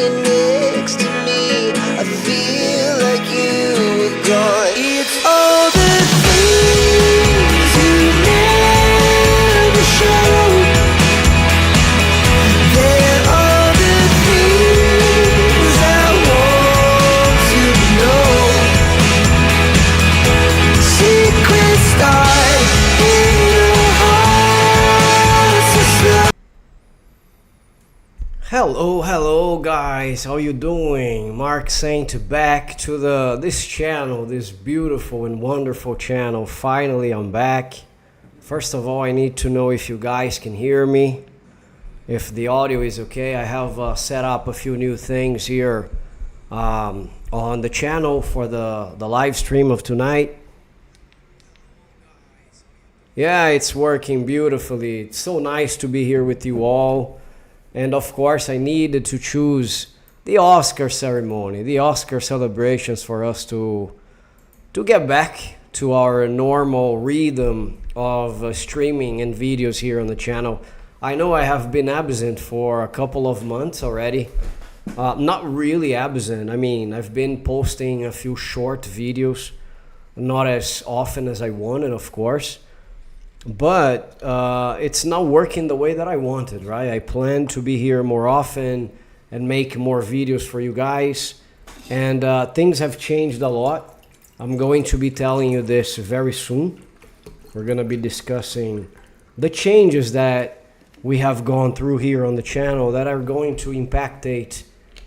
standing next to me. I feel like you were gone. It's all the things you never show. They're all the things I want to know. Secrets start in your heart so slow. Hello guys, how you doing? Mark Saint back to this channel, this beautiful and wonderful channel. Finally I'm back. First of all, I need to know if you guys can hear me, if the audio is okay. I have set up a few new things here on the channel for the live stream of tonight. Yeah, it's working beautifully. It's so nice to be here with you all. And of course, I needed to choose the Oscar ceremony, the Oscar celebrations for us to get back to our normal rhythm of streaming and videos here on the channel. I know I have been absent for a couple of months already. Not really absent. I mean, I've been posting a few short videos, not as often as I wanted, of course. But it's not working the way that I wanted, right? I plan to be here more often and make more videos for you guys. And things have changed a lot. I'm going to be telling you this very soon. We're going to be discussing the changes that we have gone through here on the channel that are going to impactate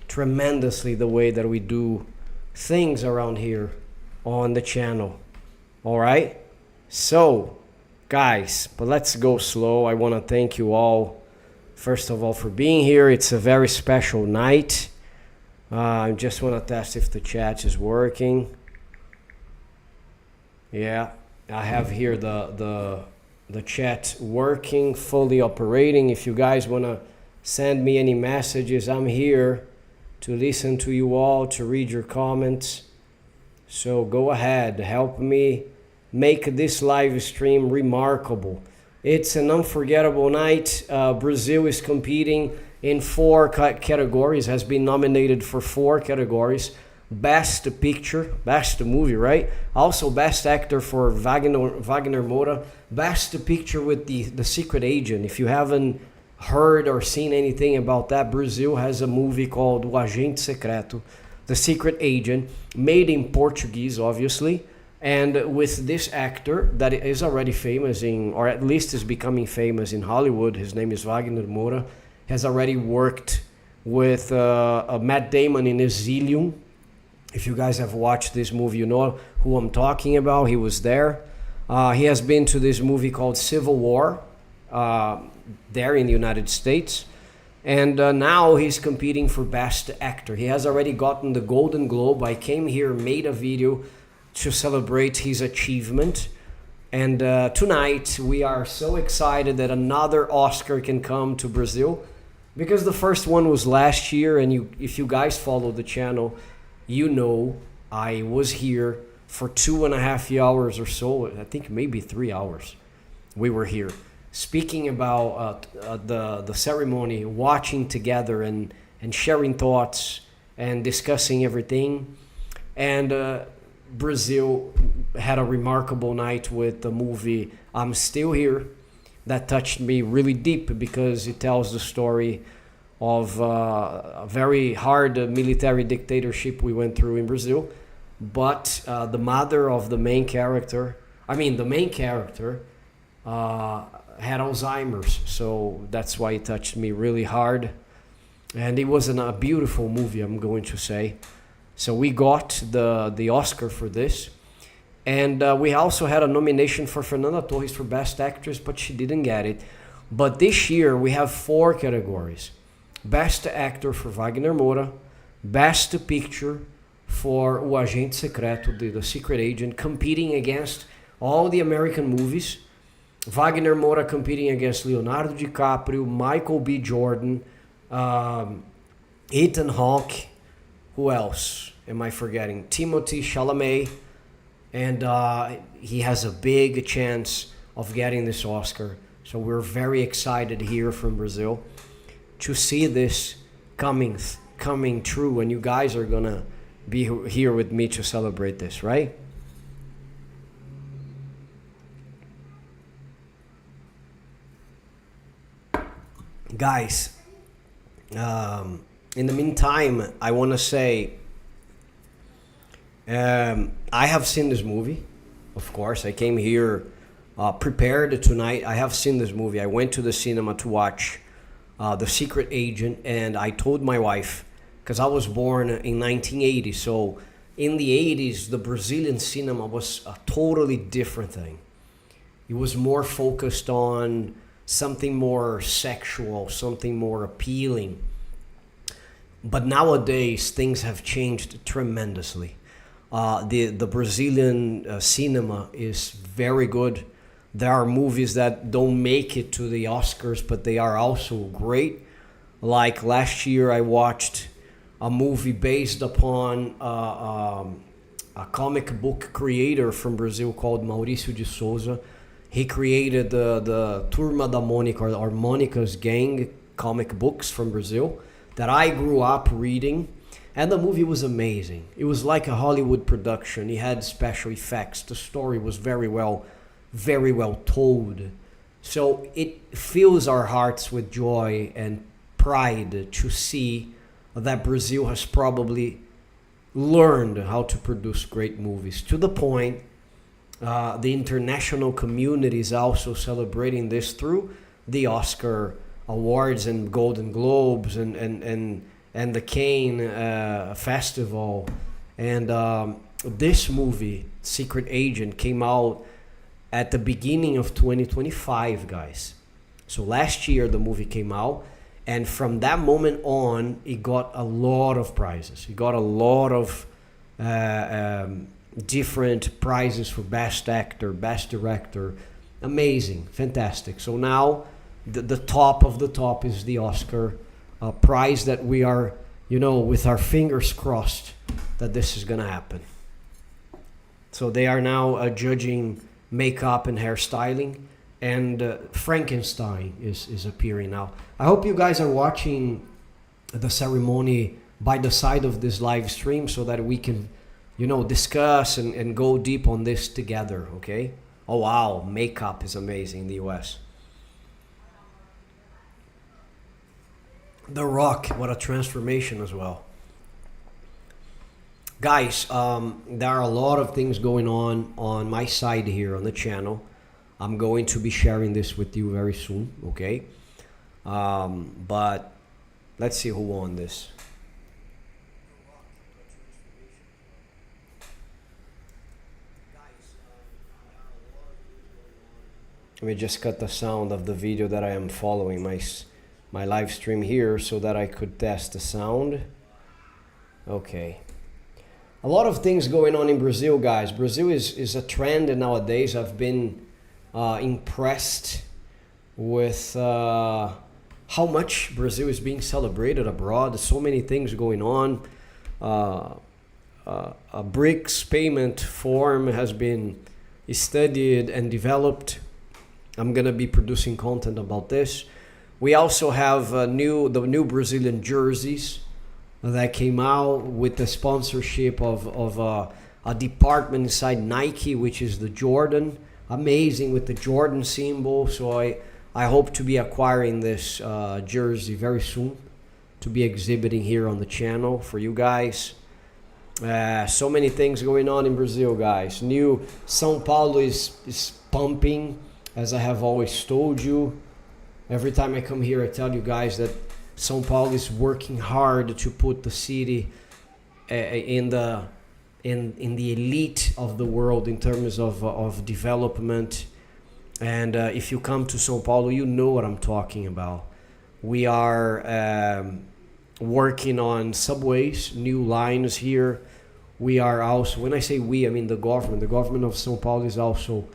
tremendously the way that we do things around here on the channel. All right? So, guys, but let's go slow. I want to thank you all, first of all, for being here. It's a very special night. I just want to test if the chat is working. Yeah, I have here the chat working, fully operating. If you guys want to send me any messages, I'm here to listen to you all, to read your comments. So go ahead, help me make this live stream remarkable. It's an unforgettable night. Brazil is competing in 4 categories, has been nominated for 4 categories. Best Picture, Best Movie, right? Also Best Actor for Wagner Moura. Best Picture with the Secret Agent. If you haven't heard or seen anything about that, Brazil has a movie called O Agente Secreto, The Secret Agent, made in Portuguese, obviously. And with this actor that is already famous or at least is becoming famous in Hollywood, his name is Wagner Moura, has already worked with Matt Damon in Exilium. If you guys have watched this movie, you know who I'm talking about. He was there. He has been to this movie called Civil War, there in the United States. And now he's competing for Best Actor. He has already gotten the Golden Globe. I came here, made a video to celebrate his achievement. And tonight we are so excited that another Oscar can come to Brazil, because the first one was last year, and if you guys follow the channel, you know I was here for 2.5 hours or so. I think maybe 3 hours we were here speaking about the ceremony, watching together and sharing thoughts and discussing everything. And Brazil had a remarkable night with the movie I'm Still Here, that touched me really deep because it tells the story of a very hard military dictatorship we went through in Brazil. But the mother of the main character, had Alzheimer's, so that's why it touched me really hard. And it was a beautiful movie, I'm going to say. So we got the Oscar for this. And we also had a nomination for Fernanda Torres for Best Actress, but she didn't get it. But this year we have 4 categories. Best Actor for Wagner Moura, Best Picture for O Agente Secreto, the Secret Agent, competing against all the American movies. Wagner Moura competing against Leonardo DiCaprio, Michael B. Jordan, Ethan Hawke. Who else am I forgetting? Timothée Chalamet. And he has a big chance of getting this Oscar. So we're very excited here from Brazil to see this coming coming true, and you guys are gonna be here with me to celebrate this, right? Guys, in the meantime, I want to say I have seen this movie. Of course, I came here prepared tonight. I have seen this movie. I went to the cinema to watch The Secret Agent, and I told my wife, because I was born in 1980, so in the 80s, the Brazilian cinema was a totally different thing. It was more focused on something more sexual, something more appealing. But nowadays, things have changed tremendously. The Brazilian cinema is very good. There are movies that don't make it to the Oscars, but they are also great. Like last year, I watched a movie based upon a comic book creator from Brazil called Mauricio de Souza. He created the Turma da Mônica, or Monica's Gang comic books from Brazil that I grew up reading. And the movie was amazing. It was like a Hollywood production. It had special effects. The story was very well told. So it fills our hearts with joy and pride to see that Brazil has probably learned how to produce great movies, to the point the international community is also celebrating this through the Oscar awards and Golden Globes and the Cannes Festival. And this movie, Secret Agent, came out at the beginning of 2025, guys. So last year the movie came out, and from that moment on, it got a lot of prizes. It got a lot of different prizes for Best Actor, Best Director. Amazing, fantastic. So now the top of the top is the Oscar prize that we are, with our fingers crossed that this is going to happen. So they are now judging makeup and hairstyling, and Frankenstein is appearing now. I hope you guys are watching the ceremony by the side of this live stream so that we can discuss and go deep on this together, okay? Oh wow, makeup is amazing in the US. The Rock, what a transformation as well. Guys, there are a lot of things going on my side here on the channel. I'm going to be sharing this with you very soon, okay? But let's see who won this. Let me just cut the sound of the video that I am following my live stream here so that I could test the sound. Okay. A lot of things going on in Brazil, guys. Brazil is a trend nowadays. I've been impressed with how much Brazil is being celebrated abroad. There's so many things going on. A BRICS payment form has been studied and developed. I'm gonna be producing content about this. We also have the new Brazilian jerseys that came out with the sponsorship of a department inside Nike, which is the Jordan. Amazing, with the Jordan symbol. So I hope to be acquiring this jersey very soon to be exhibiting here on the channel for you guys. So many things going on in Brazil, guys. New São Paulo is pumping, as I have always told you. Every time I come here, I tell you guys that São Paulo is working hard to put the city in the elite of the world in terms of development. And if you come to São Paulo, you know what I'm talking about. We are working on subways, new lines here. We are also, when I say we, I mean the government of São Paulo is also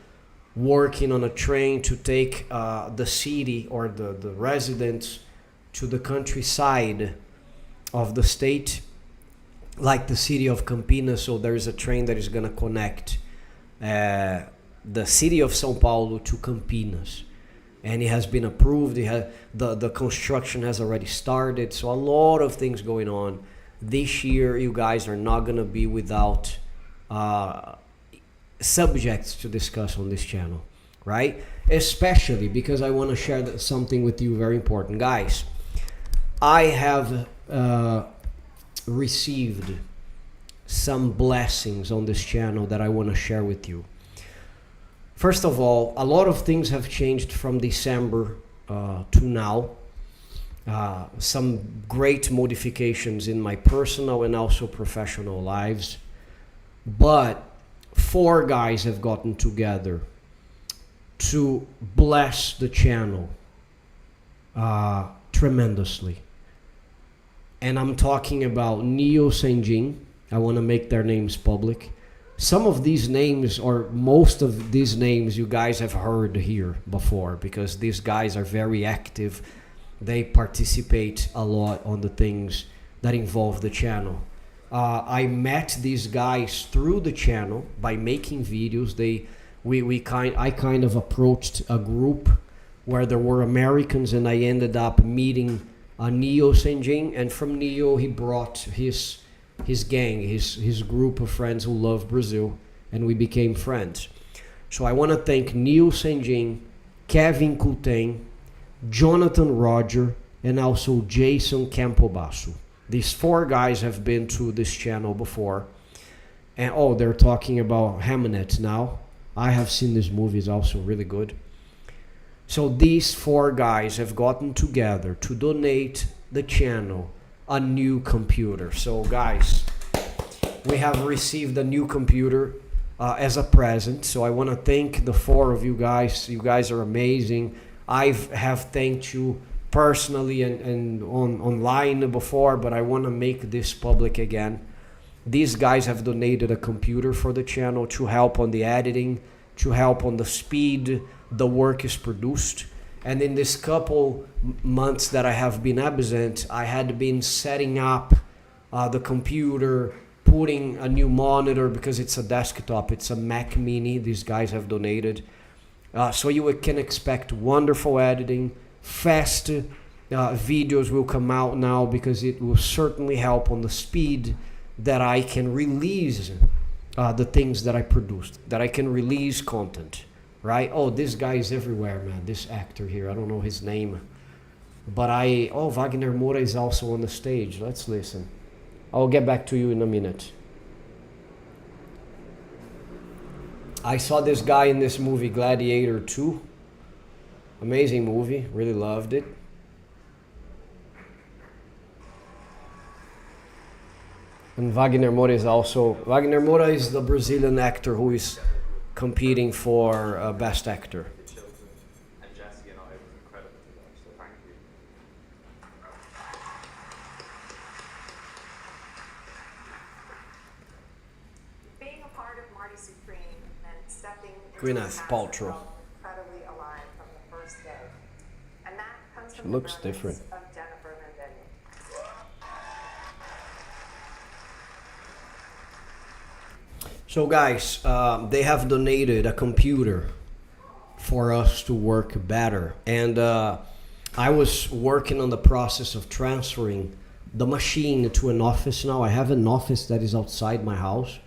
working on a train to take the city or the residents to the countryside of the state, like the city of Campinas. So there is a train that is going to connect the city of São Paulo to Campinas. and it has been approved. The construction has already started, so a lot of things going on. This year, you guys are not gonna be without subjects to discuss on this channel, right? Especially because I want to share something with you very important, guys. I have received some blessings on this channel that I want to share with you. First of all, a lot of things have changed from December to now. Some great modifications in my personal and also professional lives. But 4 guys have gotten together to bless the channel tremendously. And I'm talking about Neo Senjin. I want to make their names public. Some of these names, or most of these names, you guys have heard here before, because these guys are very active. They participate a lot on the things that involve the channel. I met these guys through the channel by making videos. I kind of approached a group where there were Americans, and I ended up meeting Neo Senjin, and from Neo he brought his gang, his group of friends who love Brazil, and we became friends. So I want to thank Neo Senjin, Kevin Kulten, Jonathan Roger, and also Jason Campobasso. These 4 guys have been to this channel before. And they're talking about Hamnet now. I have seen this movie, it's also really good. So these 4 guys have gotten together to donate the channel a new computer. So guys, we have received a new computer as a present. So I want to thank the 4 of you guys. You guys are amazing. I have thanked you personally and online before, but I want to make this public again. These guys have donated a computer for the channel to help on the editing, to help on the speed the work is produced. And in this couple months that I have been absent, I had been setting up the computer, putting a new monitor, because it's a desktop, it's a Mac Mini. These guys have donated. So you can expect wonderful editing, fast videos will come out now, because it will certainly help on the speed that I can release the things that I produced, that I can release content, right? This guy is everywhere, man, this actor here, I don't know his name, but Wagner Moura is also on the stage. Let's listen. I'll get back to you in a minute. I saw this guy in this movie, Gladiator 2. Amazing movie, really loved it. And Wagner Moura is the Brazilian actor who is competing for Best Actor. And Jesse and I, it was incredible to watch, so thank you. Being a part of Marty Supreme and stepping into Gwyneth the cast Paltrow. felt incredibly alive from the first day. And that comes from She looks the different. of Jennifer Mendetti. So guys, they have donated a computer for us to work better. And I was working on the process of transferring the machine to an office now. I have an office that is outside my house.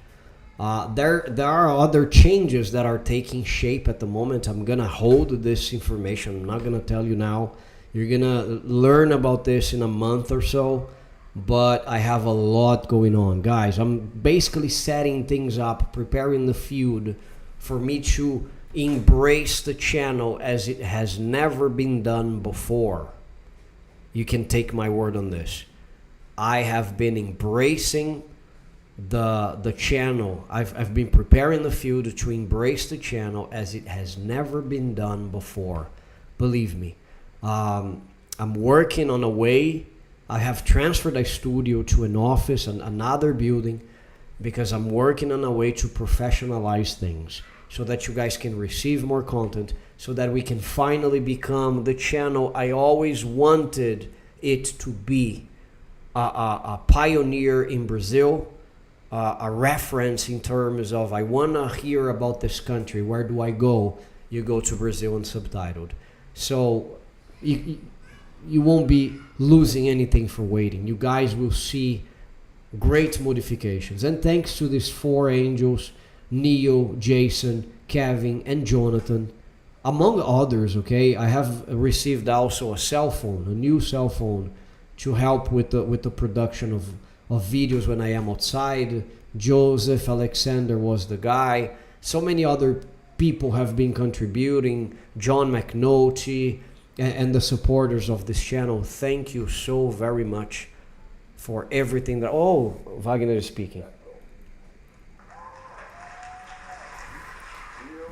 There are other changes that are taking shape at the moment. I'm gonna hold this information. I'm not gonna tell you now. You're gonna learn about this in a month or so. But I have a lot going on, guys. I'm basically setting things up, preparing the field for me to embrace the channel as it has never been done before. You can take my word on this. I have been embracing the channel. I've been preparing the field to embrace the channel as it has never been done before. Believe me. I'm working on a way. I have transferred a studio to an office and another building, because I'm working on a way to professionalize things so that you guys can receive more content, so that we can finally become the channel I always wanted it to be. A pioneer in Brazil, a reference in terms of, I want to hear about this country. Where do I go? You go to Brazil and Subtitled. So you won't be losing anything for waiting. You guys will see great modifications. And thanks to these 4 angels, Neil, Jason, Kevin, and Jonathan, among others, okay? I have received also a cell phone, a new cell phone, to help with the production of videos when I am outside. Joseph Alexander was the guy. So many other people have been contributing. John McNulty and the supporters of this channel. Thank you so very much for everything that... Oh, Wagner is speaking. You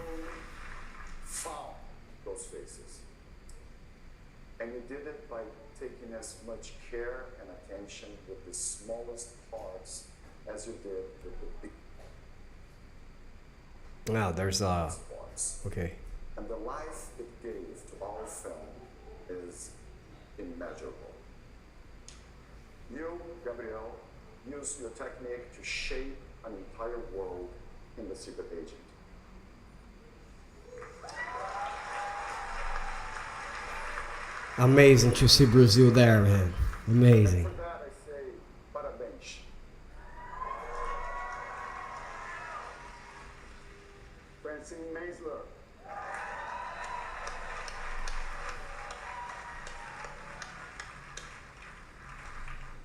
found those faces. And you did it by taking as much care and attention with the smallest parts as you did with the big There's parts. okay. And the life it gave to our film is immeasurable. You, Gabriel, use your technique to shape an entire world in The Secret Agent. Amazing to see Brazil there, man. Amazing. For that, I say, parabéns. Francine Maisler.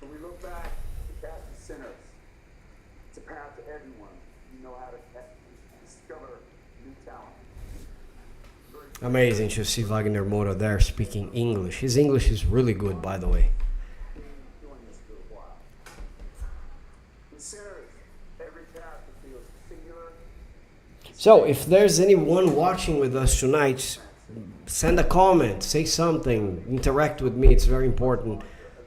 When we look back, the cast of sinners. It's apparent to everyone you know how to discover new talent. Amazing to see Wagner Moura there speaking English. His English is really good, by the way. Doing this for a while. In sinners, every character feels singular. So, if there's anyone watching with us tonight, send a comment, say something, interact with me. It's very important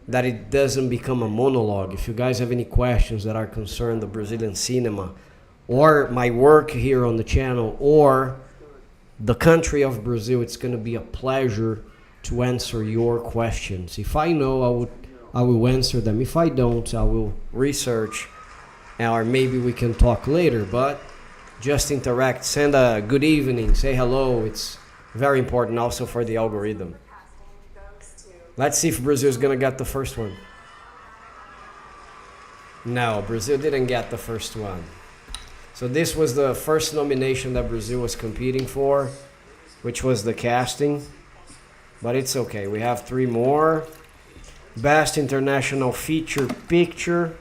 that it doesn't become a monologue. If you guys have any questions that are concerned the Brazilian cinema, or my work here on the channel, or the country of Brazil, it's going to be a pleasure to answer your questions. If I know, I will answer them. If I don't, I will research, or maybe we can talk later. But just interact, send a good evening, say hello. It's very important also for the algorithm. Let's see if Brazil is going to get the first one. No, Brazil didn't get the first one. So this was the first nomination that Brazil was competing for, which was the casting. But it's okay. We have 3 more. Best International Feature Picture,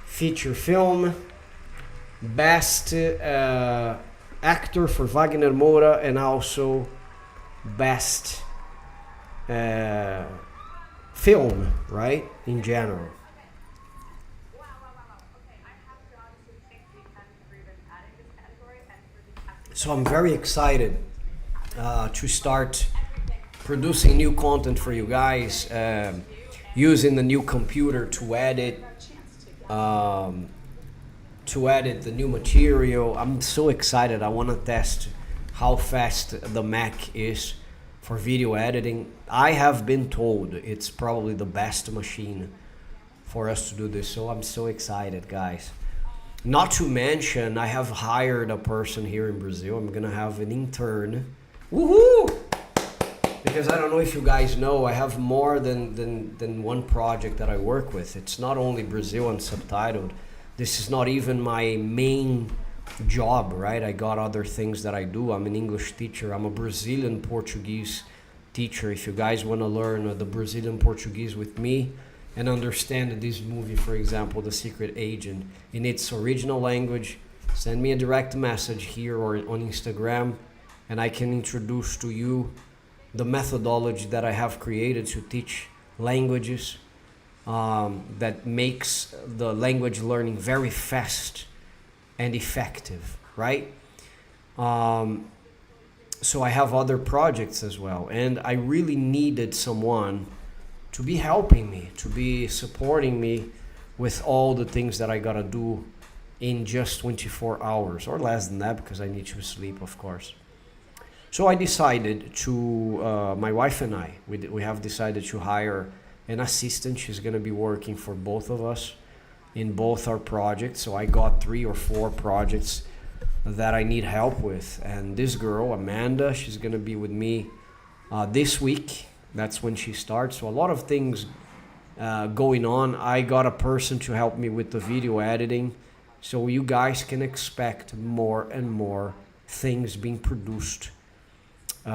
Feature Film, Best Actor for Wagner Moura, and also Best Film, right? In general. So I'm very excited to start producing new content for you guys, using the new computer to edit the new material. I'm so excited. I want to test how fast the Mac is for video editing. I have been told it's probably the best machine for us to do this, so I'm so excited, guys. Not to mention, I have hired a person here in Brazil. I'm gonna have an intern. Woohoo! Because I don't know if you guys know, I have more than one project that I work with. It's not only Brazil and subtitled. This is not even my main job, right? I got other things that I do. I'm an English teacher. I'm a Brazilian Portuguese teacher. If you guys want to learn the Brazilian Portuguese with me and understand this movie, for example, The Secret Agent, in its original language, send me a direct message here or on Instagram, and I can introduce to you the methodology that I have created to teach languages, that makes the language learning very fast and effective, right? So I have other projects as well, and I really needed someone to be helping me, to be supporting me with all the things that I gotta do in just 24 hours, or less than that, because I need to sleep, of course. So I decided to, my wife and I, we have decided to hire an assistant. She's gonna be working for both of us in both our projects. So I got 3 or 4 projects that I need help with. And this girl, Amanda, she's gonna be with me this week. That's when she starts. So a lot of things going on. I got a person to help me with the video editing, so you guys can expect more and more things being produced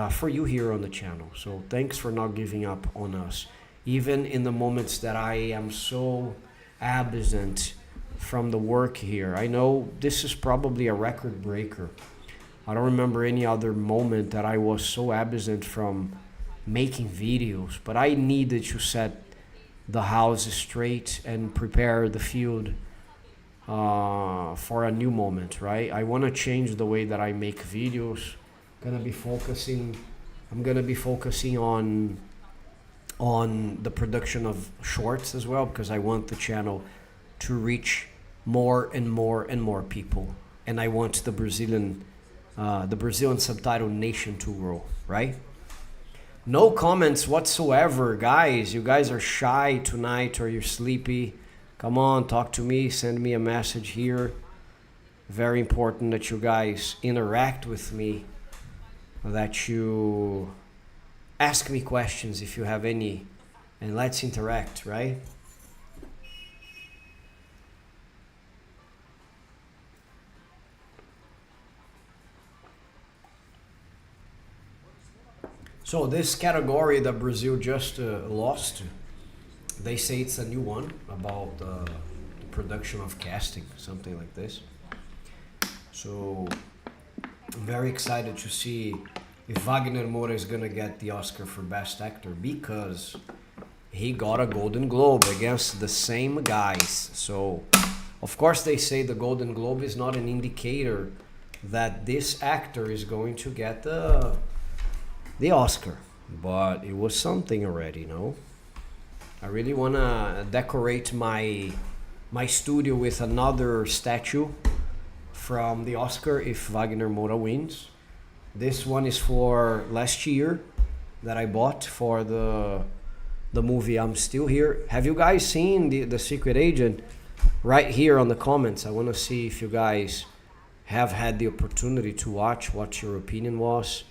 for you here on the channel. So thanks for not giving up on us, even in the moments that I am so absent from the work here. I know this is probably a record breaker. I don't remember any other moment that I was so absent from making videos, but I needed to set the house straight and prepare the field for a new moment, right? I want to change the way that I make videos. I'm gonna be focusing on the production of shorts as well, because I want the channel to reach more and more and more people, and I want the Brazilian subtitle nation to grow, right? No comments whatsoever, guys. You guys are shy tonight, or you're sleepy. Come on, talk to me, send me a message here. Very important that you guys interact with me, that you ask me questions if you have any, and let's interact, right? So this category that Brazil just lost, they say it's a new one about the production of casting, something like this. So I'm very excited to see if Wagner Moura is gonna get the Oscar for Best Actor, because he got a Golden Globe against the same guys. So of course they say the Golden Globe is not an indicator that this actor is going to get the Oscar, but it was something already, no? I really want to decorate my studio with another statue from the Oscar if Wagner Moura wins. This one is for last year that I bought for the movie I'm Still Here. Have you guys seen the Secret Agent? Right here on the comments. I want to see if you guys have had the opportunity to watch, what your opinion was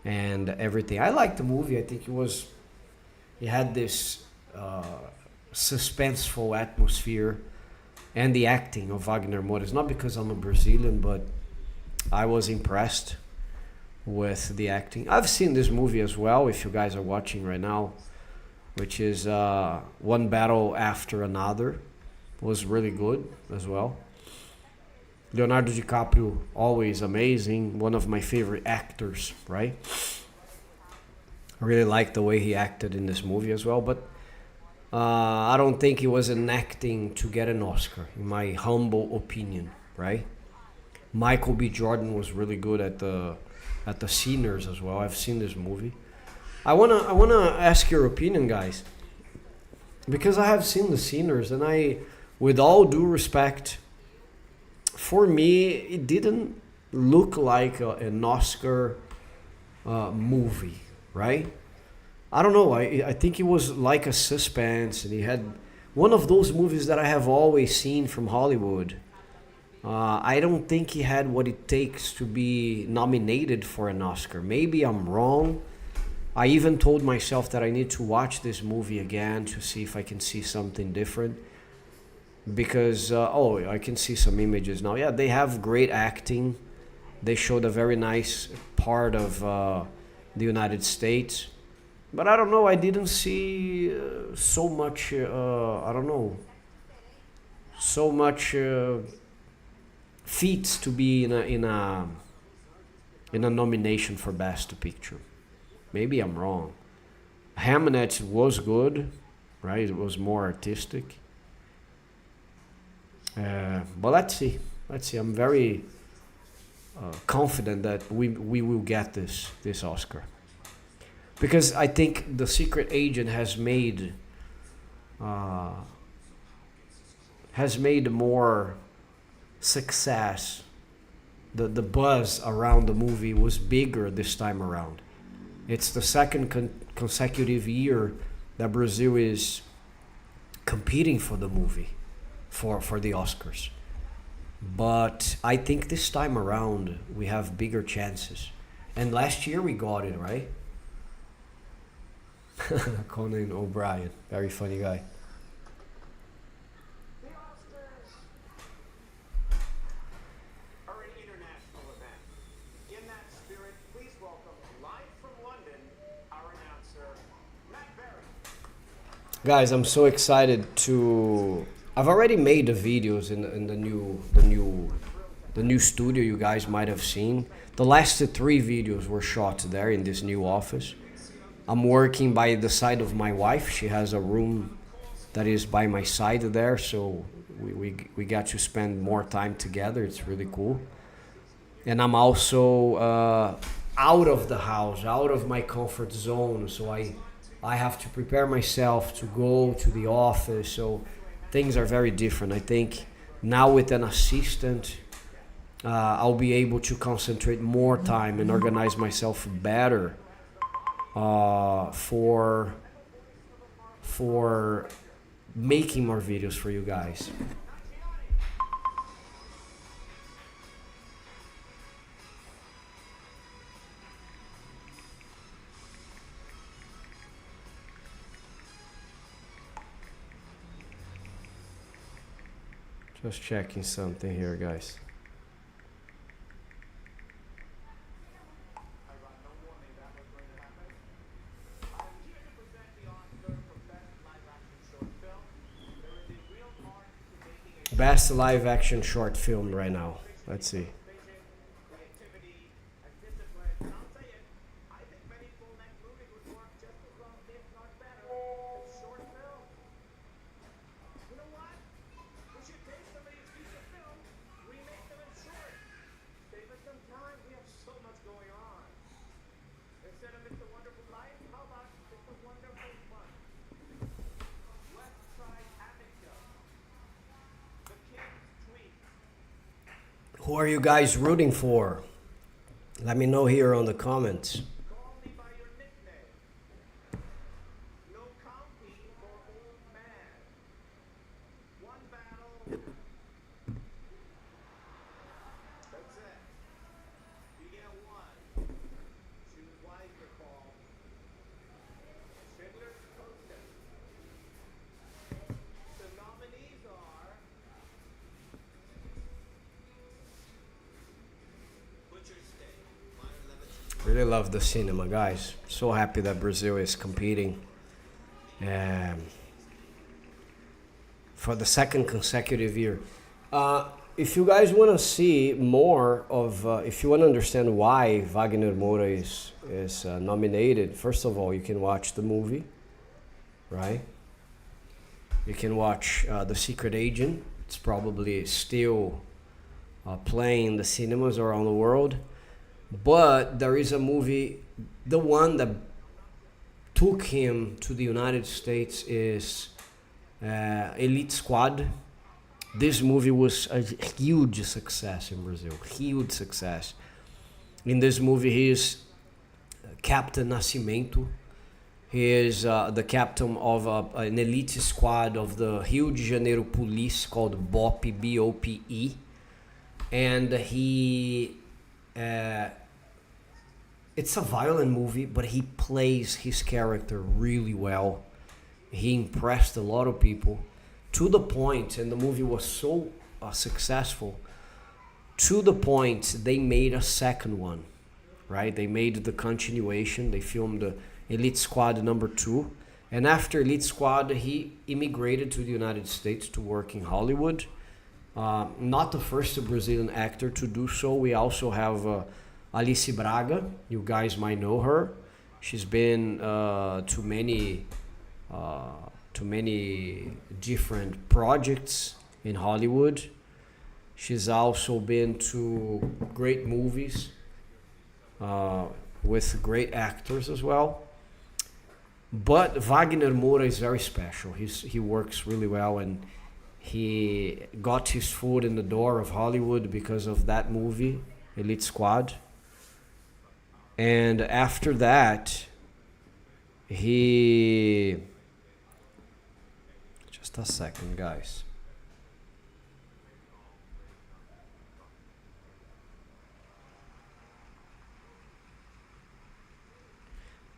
and everything. I liked the movie. I think it had this suspenseful atmosphere, and the acting of Wagner Moura. It's not because I'm a Brazilian, but I was impressed with the acting. I've seen this movie as well, if you guys are watching right now, which is One Battle After Another. It was really good as well. Leonardo DiCaprio, always amazing, one of my favorite actors, right? I really like the way he acted in this movie as well, but I don't think he was enacting to get an Oscar, in my humble opinion, right? Michael B. Jordan was really good at the Sinners as well. I've seen this movie. I wanna ask your opinion, guys, because I have seen the Sinners, and I, with all due respect, for me, it didn't look like an Oscar movie, right? I don't know. I think it was like a suspense, and he had one of those movies that I have always seen from Hollywood. I don't think he had what it takes to be nominated for an Oscar. Maybe I'm wrong. I even told myself that I need to watch this movie again to see if I can see something different. Because I can see some images now. Yeah, they have great acting. They showed a very nice part of the United States, but I don't know, I didn't see so much feats to be in a nomination for Best Picture. Maybe I'm wrong. Hamnet was good, right? It was more artistic. But let's see. I'm very confident that we will get this Oscar, because I think The Secret Agent has made more success. The buzz around the movie was bigger this time around. It's the second consecutive year that Brazil is competing for the movie, for the Oscars. But I think this time around we have bigger chances. And last year we got it, right? Conan O'Brien, very funny guy. The Oscars are an international event. In that spirit, please welcome live from London our announcer, Matt Berry. Guys, I'm so excited to. I've already made the videos in the new studio you guys might have seen. The last 3 videos were shot there in this new office. I'm working by the side of my wife. She has a room that is by my side there, so we got to spend more time together. It's really cool. And I'm also out of the house, out of my comfort zone, so I have to prepare myself to go to the office. So things are very different. I think now with an assistant, I'll be able to concentrate more time and organize myself better for making more videos for you guys. Just checking something here, guys. Best live action short film right now. Let's see. Who are you guys rooting for? Let me know here on the comments. Call me by your nickname. No county for old man. One battle. That's it. You get one. Choose wisely, Paul. Schindler's List. The nominees are Butcher Steak, Minor Levitt. Really love the cinema, guys. So happy that Brazil is competing for the second consecutive year. If you guys want to see more of, if you want to understand why Wagner Moura is nominated, first of all, you can watch the movie, right? You can watch The Secret Agent. It's probably still playing in the cinemas around the world. But there is a movie, the one that took him to the United States is Elite Squad. This movie was a huge success in Brazil, huge success. In this movie, he is Captain Nascimento. He is the captain of an elite squad of the Rio de Janeiro police called BOPE, B-O-P-E. And he... it's a violent movie, but he plays his character really well. He impressed a lot of people to the point, and the movie was so successful, to the point they made a second one, right? They made the continuation. They filmed Elite Squad number 2. And after Elite Squad, he immigrated to the United States to work in Hollywood. Not the first Brazilian actor to do so. We also have Alice Braga. You guys might know her. She's been to many different projects in Hollywood. She's also been to great movies with great actors as well. But Wagner Moura is very special. He works really well, and he got his foot in the door of Hollywood because of that movie, Elite Squad. And after that, he... Just a second, guys.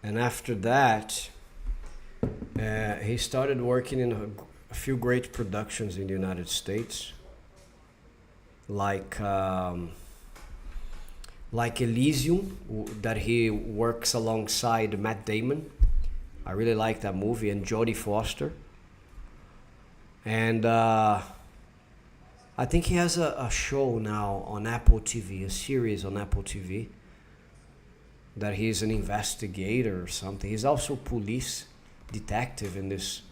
And after that, He started working in a few great productions in the United States, like Elysium, that he works alongside Matt Damon. I really like that movie, and Jodie Foster. And I think he has a show now on Apple TV, a series on Apple TV, that he's an investigator or something. He's also police detective in this.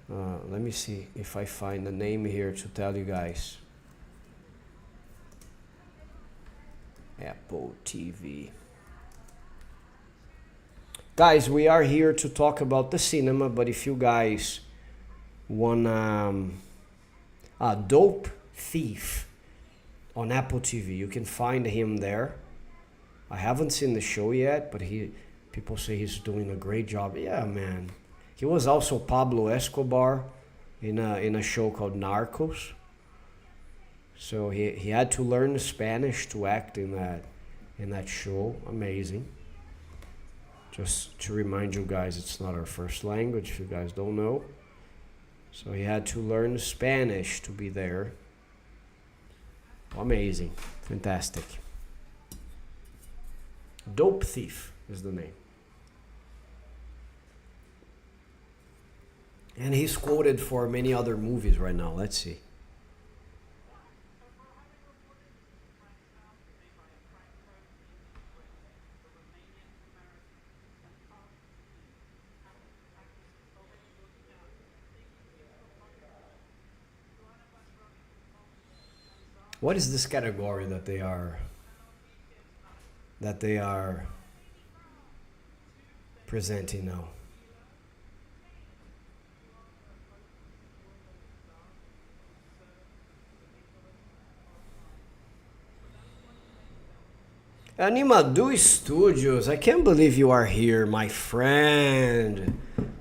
Let me see if I find the name here to tell you guys. Apple TV. Guys, we are here to talk about the cinema, but if you guys want a Dope Thief on Apple TV, you can find him there. I haven't seen the show yet, but people say he's doing a great job. Yeah, man. He was also Pablo Escobar in a show called Narcos. So he had to learn Spanish to act in that show. Amazing. Just to remind you guys, it's not our first language, if you guys don't know. So he had to learn Spanish to be there. Amazing. Fantastic. Dope Thief is the name. And he's quoted for many other movies right now. Let's see. What is this category that they are presenting now? Animadu Studios, I can't believe you are here, my friend.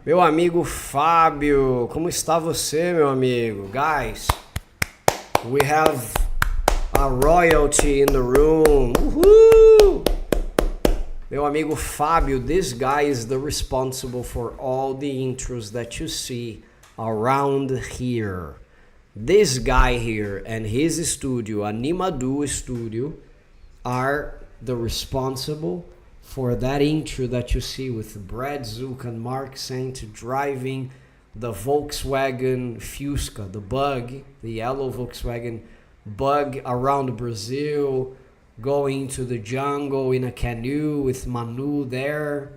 Meu amigo Fábio, como está você, meu amigo? Guys, we have a royalty in the room. Woohoo! Meu amigo Fábio, this guy is the responsible for all the intros that you see around here. This guy here and his studio, Animadu Studio, are the responsible for that intro that you see with Brad Zook and Mark Saint driving the Volkswagen Fusca, the Bug, the yellow Volkswagen Bug around Brazil, going to the jungle in a canoe with Manu there.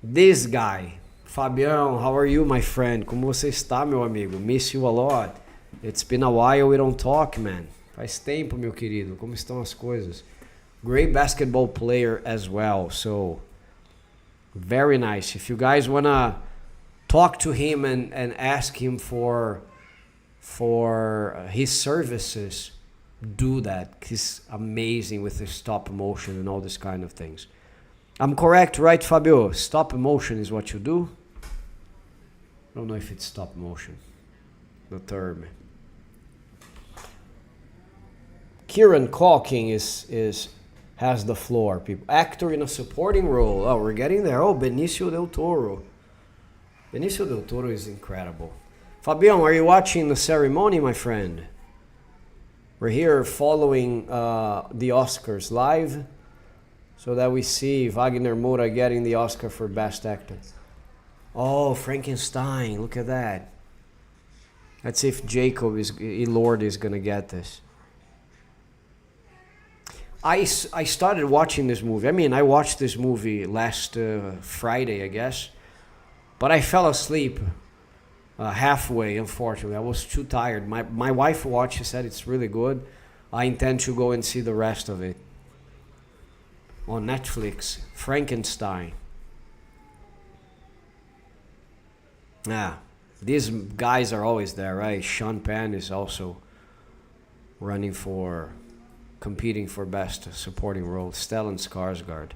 This guy, Fabião, how are you, my friend? Como você está, meu amigo? Miss you a lot. It's been a while we don't talk, man. Faz tempo, meu querido. Como estão as coisas? Great basketball player as well, so very nice. If you guys wanna talk to him and ask him for his services, do that. He's amazing with his stop motion and all this kind of things. I'm correct, right, Fabio? Stop motion is what you do? I don't know if it's stop motion, the term. Kieran Calking has the floor, people. Actor in a supporting role. Oh, we're getting there. Oh, Benicio del Toro. Benicio del Toro is incredible. Fabião, are you watching the ceremony, my friend? We're here following the Oscars live so that we see Wagner Moura getting the Oscar for Best Actor. Oh, Frankenstein. Look at that. Let's see if Lord is going to get this. I started watching this movie. I mean, I watched this movie last Friday, I guess. But I fell asleep halfway, unfortunately. I was too tired. My wife watched. She said it's really good. I intend to go and see the rest of it. On Netflix, Frankenstein. These guys are always there, right? Sean Penn is also competing for Best Supporting Role. Stellan Skarsgård.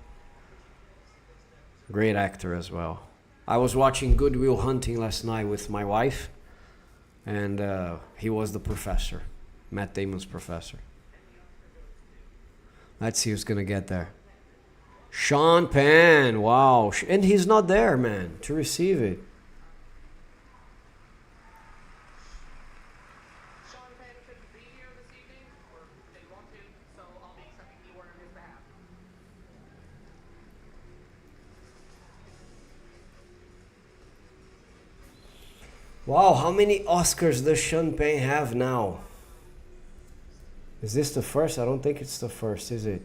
Great actor as well. I was watching Good Will Hunting last night with my wife, and he was the professor, Matt Damon's professor. Let's see who's going to get there. Sean Penn, wow. And he's not there, man, to receive it. Wow, how many Oscars does Sean Penn have now? Is this the first? I don't think it's the first, is it?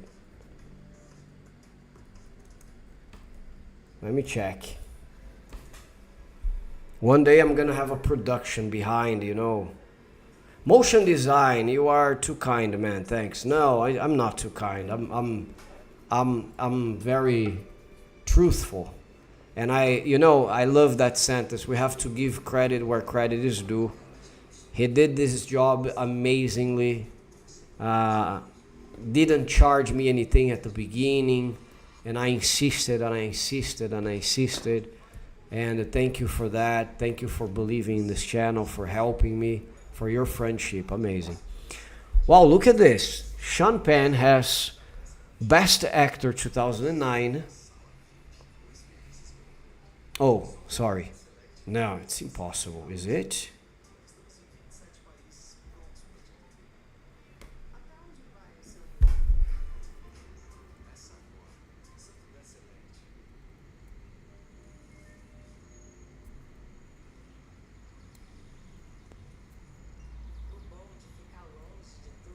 Let me check. One day I'm gonna have a production behind, you know. Motion design, you are too kind, man. Thanks. No, I'm not too kind. I'm very truthful. And I love that sentence. We have to give credit where credit is due. He did this job amazingly. Didn't charge me anything at the beginning. And I insisted and I insisted and I insisted. And thank you for that. Thank you for believing in this channel, for helping me, for your friendship. Amazing. Wow, look at this. Sean Penn has Best Actor 2009. Oh, sorry. No, it's impossible, is it?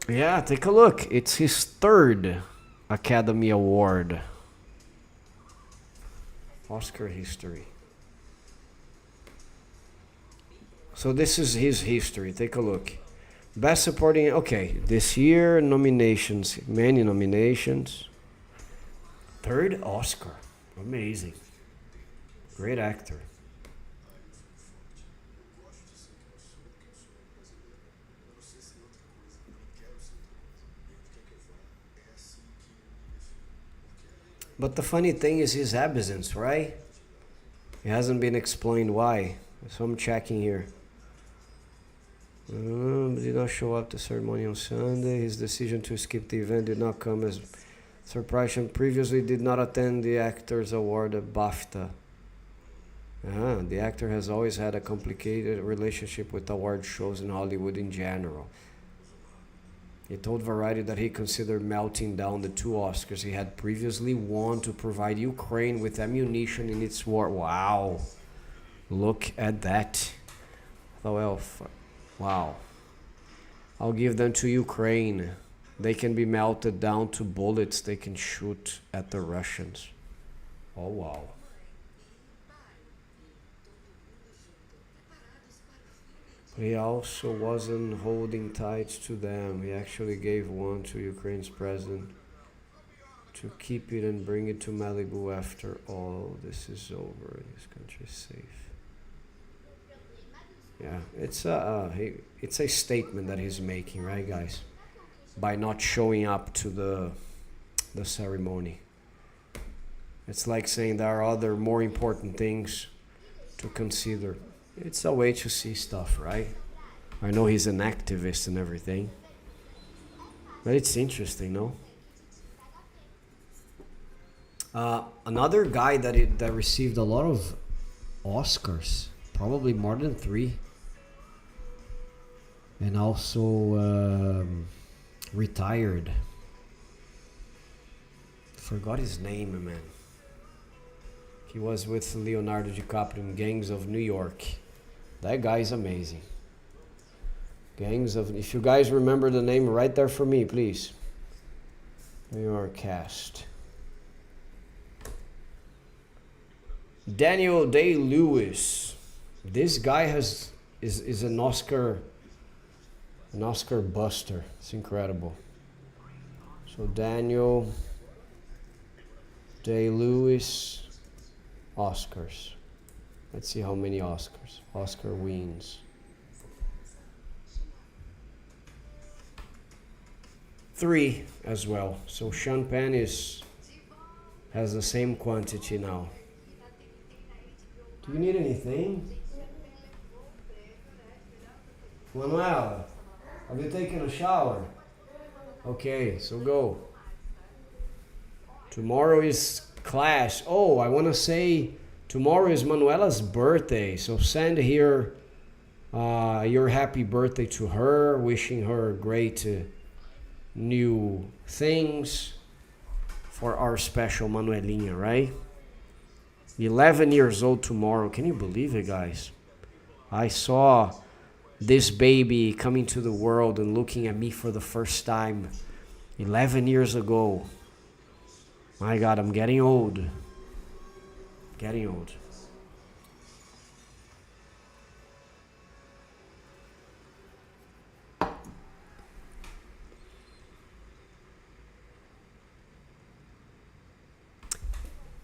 Yeah, take a look. It's his third Academy Award. Oscar history. So this is his history. Take a look. Best Supporting. Okay, this year nominations, many nominations. Third Oscar. Amazing. Great actor. But the funny thing is his absence, right? It hasn't been explained why. So I'm checking here. Did not show up to ceremony on Sunday. His decision to skip the event did not come as surprise. And previously did not attend the Actors Award at BAFTA. The actor has always had a complicated relationship with award shows in Hollywood in general. He told Variety that he considered melting down the 2 Oscars he had previously won to provide Ukraine with ammunition in its war. Wow. Look at that. Well, wow. I'll give them to Ukraine. They can be melted down to bullets they can shoot at the Russians. Oh, wow. He also wasn't holding tight to them. He actually gave one to Ukraine's president to keep it and bring it to Malibu after all this is over. This country is safe. Yeah, it's a statement that he's making, right, guys? By not showing up to the ceremony. It's like saying there are other more important things to consider. It's a way to see stuff, right? I know he's an activist and everything, but it's interesting, no? Another guy that received a lot of Oscars, probably more than 3, and also retired. Forgot his name, man. He was with Leonardo DiCaprio in Gangs of New York. That guy is amazing. If you guys remember the name, write there for me, please. New York cast. Daniel Day-Lewis. This guy is an Oscar buster. It's incredible. So Daniel Day-Lewis, Oscars. Let's see how many Oscars. Oscar wins. 3 as well. So Sean Penn has the same quantity now. Do you need anything? Manuela, have you taken a shower? Okay, so go. Tomorrow is class. Oh, I want to say tomorrow is Manuela's birthday. So send here your happy birthday to her, wishing her great new things for our special Manuelinha, right? 11 years old tomorrow. Can you believe it, guys? I saw this baby coming to the world and looking at me for the first time 11 years ago. My God, I'm getting old. Getting old.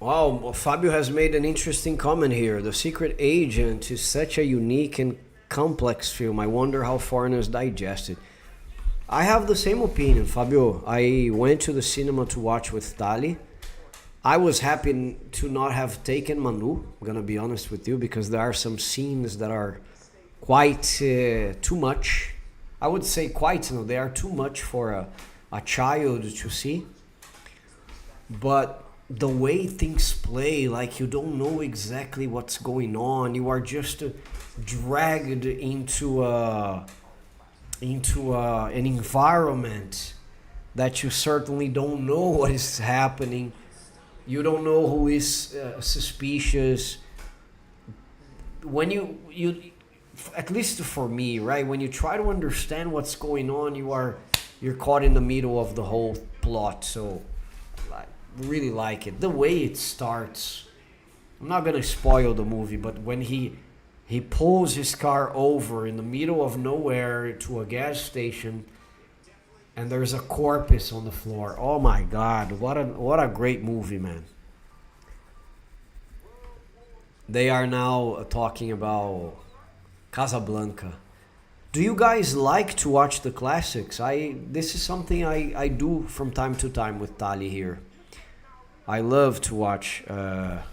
Wow, Fabio has made an interesting comment here. The Secret Agent is such a unique and complex film. I wonder how foreigners digest it. I have the same opinion, Fabio. I went to the cinema to watch with Tali. I was happy to not have taken Manu, I'm gonna be honest with you, because there are some scenes that are quite too much. I would say quite, they are too much for a child to see. But the way things play, like you don't know exactly what's going on. You are just dragged into an environment that you certainly don't know what is happening. You don't know who is suspicious. When you at least for me, right? When you try to understand what's going on, you're caught in the middle of the whole plot. So really like it. The way it starts, I'm not gonna spoil the movie, but when he pulls his car over in the middle of nowhere to a gas station and there's a corpse on the floor. Oh my God, what a great movie, man. They are now talking about Casablanca. Do you guys like to watch the classics? This is something I do from time to time with Tali here. I love to watch there's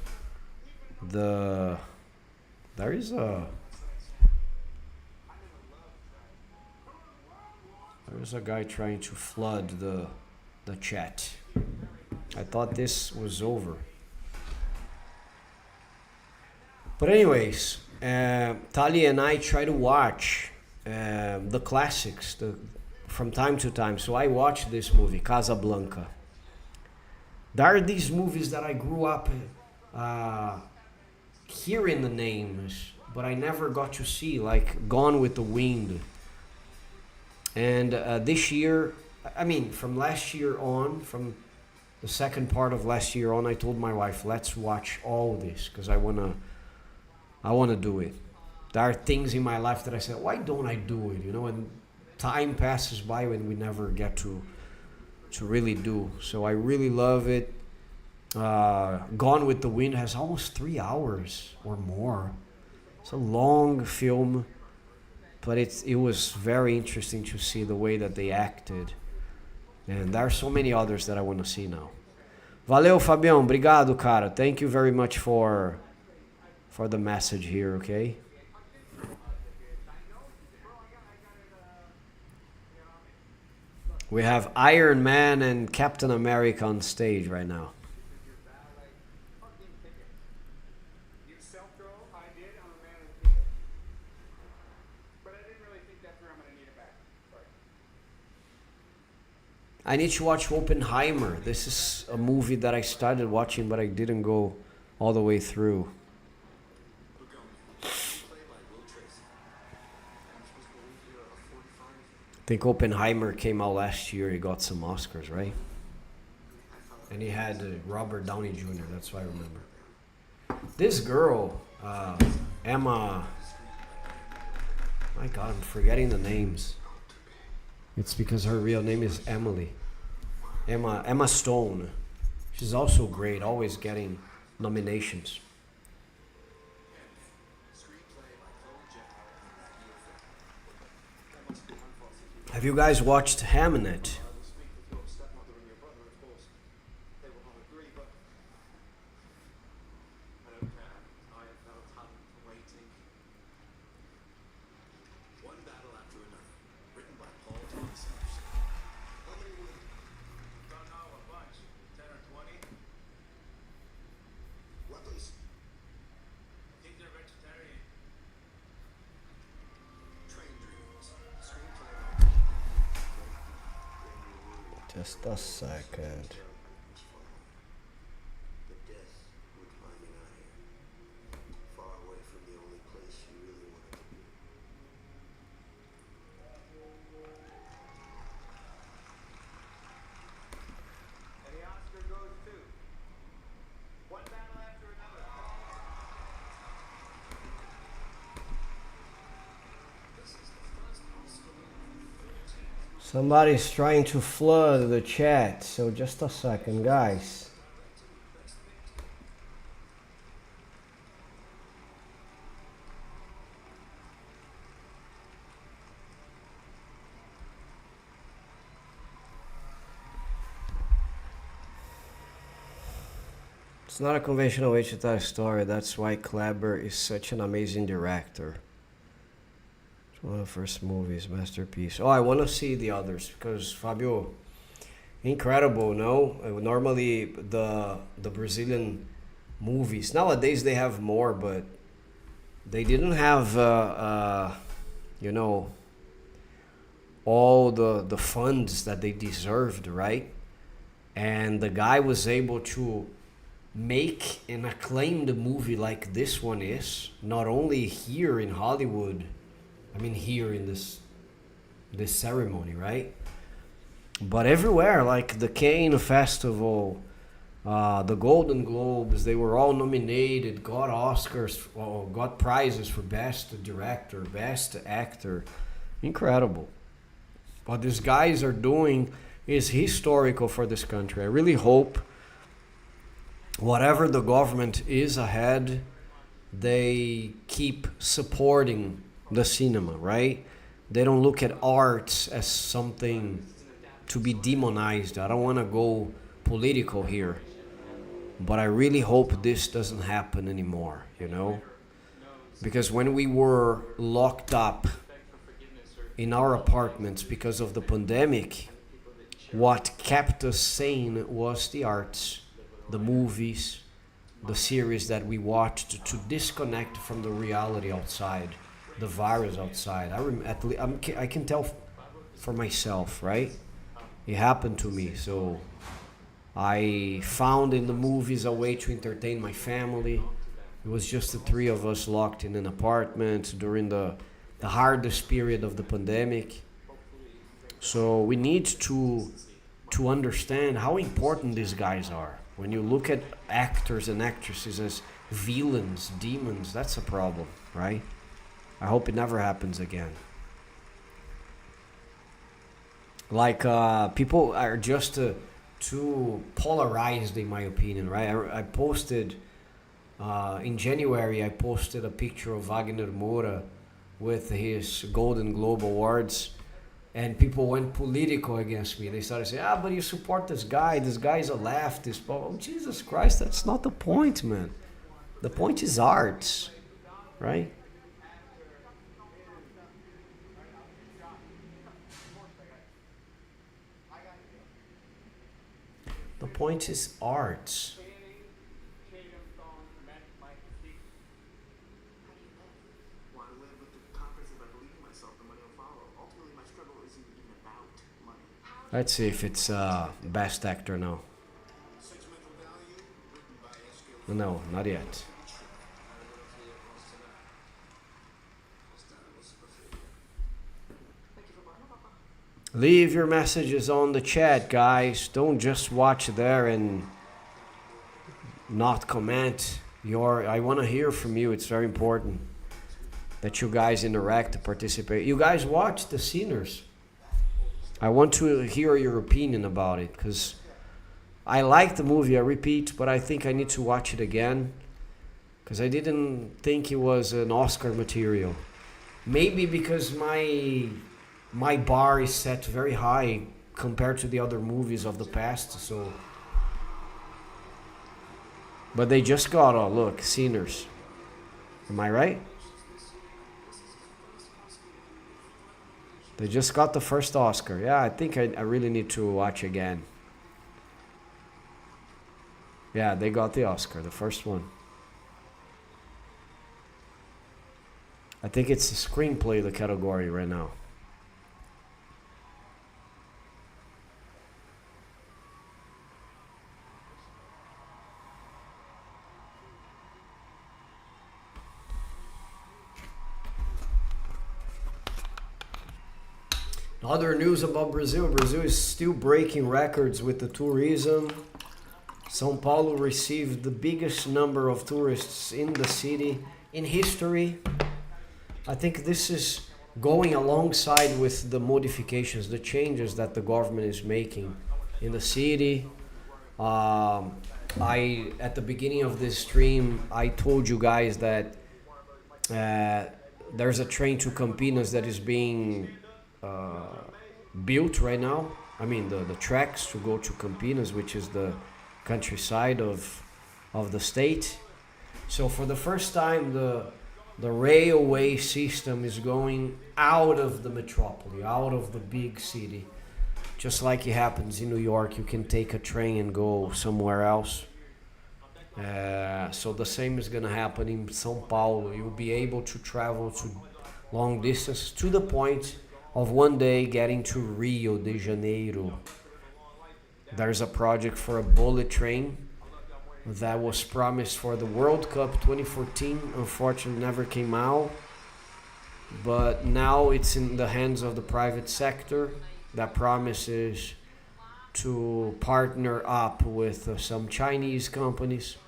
a guy trying to flood the chat. I thought this was over. But anyways, Tali and I try to watch the classics from time to time. So I watched this movie, Casablanca. There are these movies that I grew up hearing the names, but I never got to see, like Gone with the Wind. And this year, I mean, from last year on, from the second part of last year on, I told my wife, let's watch all this, because I wanna do it. There are things in my life that I said, why don't I do it? And time passes by when we never get to really do. So I really love it. Gone with the Wind has almost 3 hours or more. It's a long film, but it was very interesting to see the way that they acted. And there are so many others that I want to see now. Valeu, Fabião. Obrigado, cara. Thank you very much for the message here, okay? We have Iron Man and Captain America on stage right now. You self-drove? I did. I'm a man of the people. But I didn't really think that through. I'm going to need it back. Sorry. I need to watch Oppenheimer. This is a movie that I started watching, but I didn't go all the way through. I think Oppenheimer came out last year. He got some Oscars, right? And he had Robert Downey Jr. That's what I remember. This girl, Emma. My God, I'm forgetting the names. It's because her real name is Emily. Emma Stone. She's also great, always getting nominations. Have you guys watched Hamnet? Just a second. Somebody's trying to flood the chat, so just a second, guys. It's not a conventional way to tell a story. That's why Kleber is such an amazing director. It's one of the first movies, masterpiece. Oh, I want to see the others because Fabio, incredible, no? Normally the Brazilian movies nowadays they have more, but they didn't have you know, all the funds that they deserved, right? And the guy was able to make an acclaimed movie like this one is, not only here in Hollywood, I mean here in this ceremony, right? But everywhere, like the Cannes Festival, the Golden Globes, they were all nominated, got Oscars, got prizes for Best Director, Best Actor. Incredible. What these guys are doing is historical for this country. I really hope whatever the government is ahead, they keep supporting the cinema, right? They don't look at arts as something to be demonized. I don't want to go political here, but I really hope this doesn't happen anymore, you know? Because when we were locked up in our apartments because of the pandemic, what kept us sane was the arts, the movies, the series that we watched to disconnect from the reality outside, the virus outside. I can tell for myself, right? It happened to me, so I found in the movies a way to entertain my family. It was just the three of us locked in an apartment during the hardest period of the pandemic. So we need to understand how important these guys are. When you look at actors and actresses as villains, demons, that's a problem, right? I hope it never happens again. Like, people are just too polarized, in my opinion, right? I posted, in January, I posted a picture of Wagner Moura with his Golden Globe Awards, and people went political against me. They started saying, but you support this guy's a leftist. Oh, Jesus Christ, that's not the point, man. The point is arts, right? The point is arts. Let's see if it's Best Actor now. No, not yet. Leave your messages on the chat, guys. Don't just watch there and not comment. I want to hear from you. It's very important that you guys interact, participate. You guys watch The Sinners. I want to hear your opinion about it because I like the movie, I repeat, but I think I need to watch it again because I didn't think it was an Oscar material. Maybe because my bar is set very high compared to the other movies of the past, so. But they just got, look, Sinners. Am I right? They just got the first Oscar. Yeah, I think I really need to watch again. Yeah, they got the Oscar, the first one. I think it's the screenplay, the category right now. Other news about Brazil. Brazil is still breaking records with the tourism. São Paulo received the biggest number of tourists in the city in history. I think this is going alongside with the modifications, the changes that the government is making in the city. I at the beginning of this stream, I told you guys that there's a train to Campinas that is being built right now. I mean, the tracks to go to Campinas, which is the countryside of the state. So for the first time, the railway system is going out of the metropole, out of the big city. Just like it happens in New York, you can take a train and go somewhere else. So the same is gonna happen in São Paulo. You'll be able to travel to long distance to the point of one day getting to Rio de Janeiro. There's a project for a bullet train that was promised for the World Cup 2014. Unfortunately, never came out. But now it's in the hands of the private sector. That promises to partner up with some Chinese companies.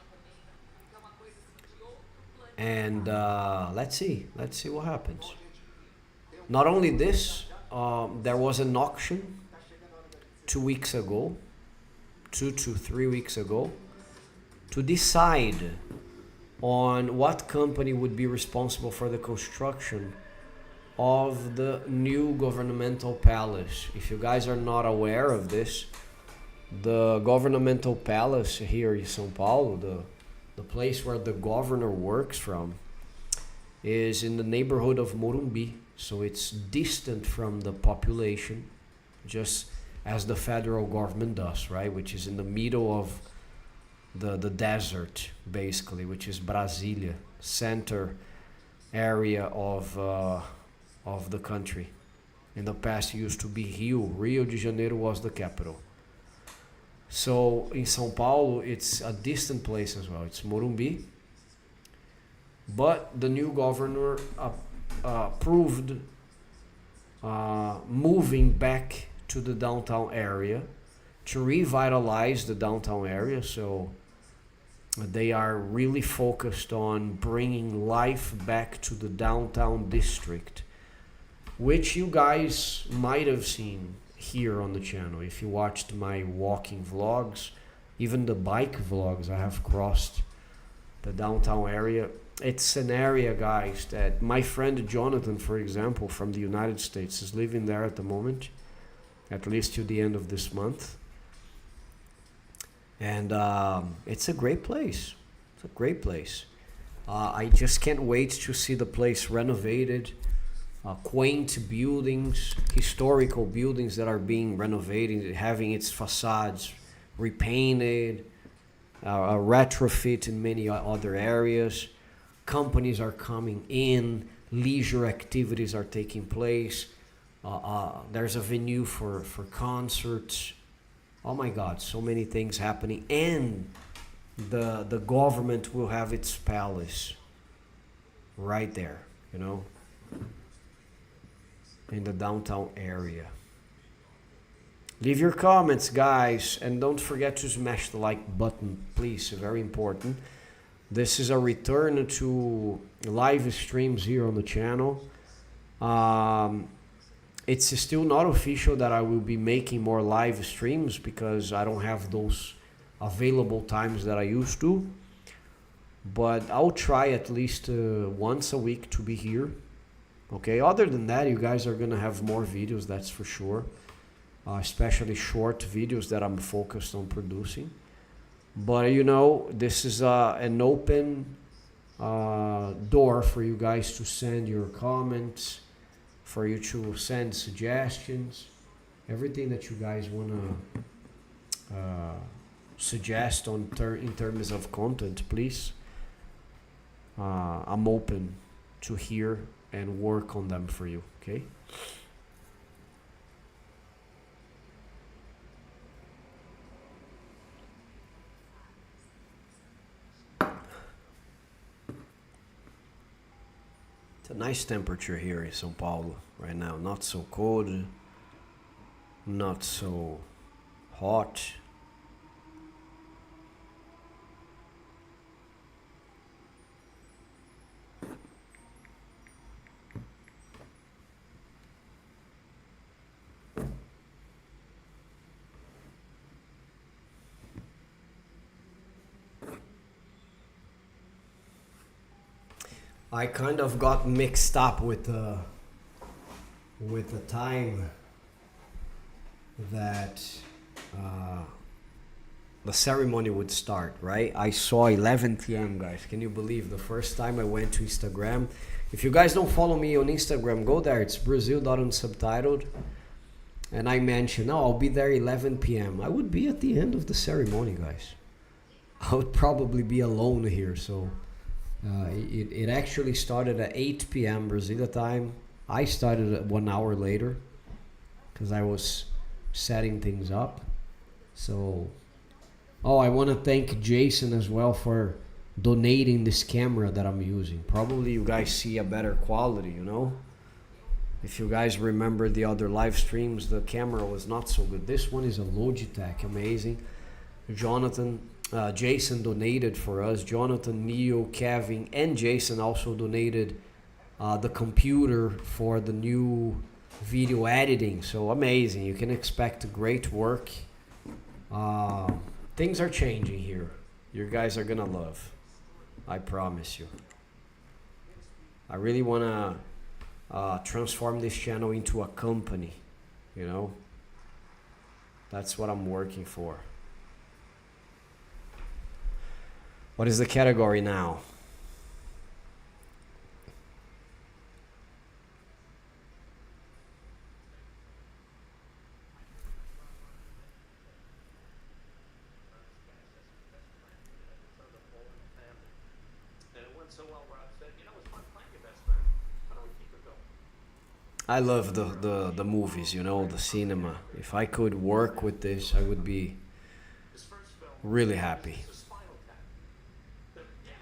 And let's see what happens. Not only this, there was an auction 2 weeks ago, 2 to 3 weeks ago, to decide on what company would be responsible for the construction of the new governmental palace. If you guys are not aware of this, the governmental palace here in São Paulo, the place where the governor works from, is in the neighborhood of Morumbi. So it's distant from the population, just as the federal government does, right? Which is in the middle of the desert, basically, which is Brasilia, center area of the country. In the past, it used to be Rio de Janeiro was the capital. So in São Paulo, it's a distant place as well. It's Morumbi. But the new governor approved moving back to the downtown area to revitalize the downtown area. So they are really focused on bringing life back to the downtown district, which you guys might have seen here on the channel. If you watched my walking vlogs, even the bike vlogs, I have crossed the downtown area. It's an area, guys, that my friend Jonathan, for example, from the United States, is living there at the moment, at least till the end of this month. And it's a great place. It's a great place. I just can't wait to see the place renovated. Quaint buildings, historical buildings that are being renovated, having its facades repainted, retrofit in many other areas. Companies are coming in, leisure activities are taking place. There's a venue for concerts. Oh my God, so many things happening. And the government will have its palace right there, you know, in the downtown area. Leave your comments, guys, and don't forget to smash the like button, please. Very important. This is a return to live streams here on the channel. It's still not official that I will be making more live streams because I don't have those available times that I used to. But I'll try at least once a week to be here. Okay, other than that, you guys are gonna have more videos, that's for sure. Especially short videos that I'm focused on producing. But you know, this is an open door for you guys to send your comments, for you to send suggestions, everything that you guys wanna suggest in terms of content, please. I'm open to hear and work on them for you, okay? It's a nice temperature here in São Paulo right now. Not so cold, not so hot. I kind of got mixed up with the time that the ceremony would start, right? I saw 11 p.m. guys. Can you believe the first time I went to Instagram? If you guys don't follow me on Instagram, go there. It's Brazil.unsubtitled. And I mentioned, oh, I'll be there 11 p.m. I would be at the end of the ceremony, guys. I would probably be alone here. So it actually started at 8 p.m. Brazil time. I started at 1 hour later because I was setting things up. So, oh, I want to thank Jason as well for donating this camera that I'm using. Probably you guys see a better quality, you know? If you guys remember the other live streams, the camera was not so good. This one is a Logitech, amazing. Jason donated for us. Jonathan, Neil, Kevin, and Jason also donated the computer for the new video editing. So amazing. You can expect great work. Things are changing here. You guys are gonna love. I promise you. I really wanna transform this channel into a company, you know? That's what I'm working for. What is the category now? And it went so well, Rob said, you know, it's fun playing your best friend. Why don't we keep it going? I love the movies, you know, the cinema. If I could work with this, I would be His first film really happy. was Spinal Tap. Yes.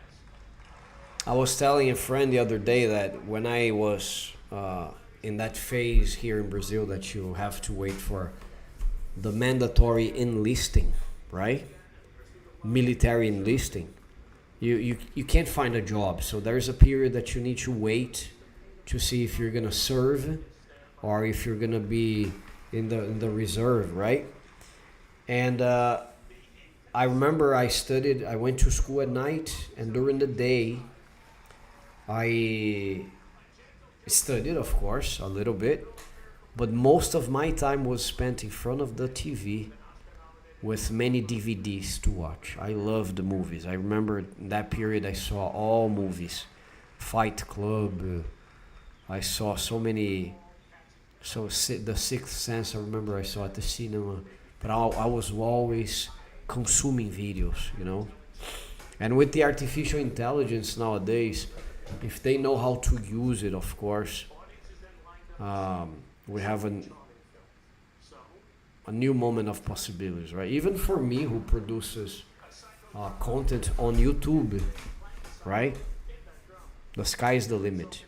I was telling a friend the other day that when I was in that phase here in Brazil that you have to wait for the mandatory enlisting, right? Military enlisting. You can't find a job, so there's a period that you need to wait to see if you're gonna serve or if you're gonna be in the reserve, right? And I remember I went to school at night, and during the day I studied, of course, a little bit, but most of my time was spent in front of the TV with many DVDs to watch. I loved the movies. I remember in that period I saw all movies. Fight Club, I saw so many, The Sixth Sense I remember I saw at the cinema, but I was always consuming videos, you know? And with the artificial intelligence nowadays, if they know how to use it, of course, we have a new moment of possibilities, right? Even for me, who produces content on YouTube, right? The sky is the limit.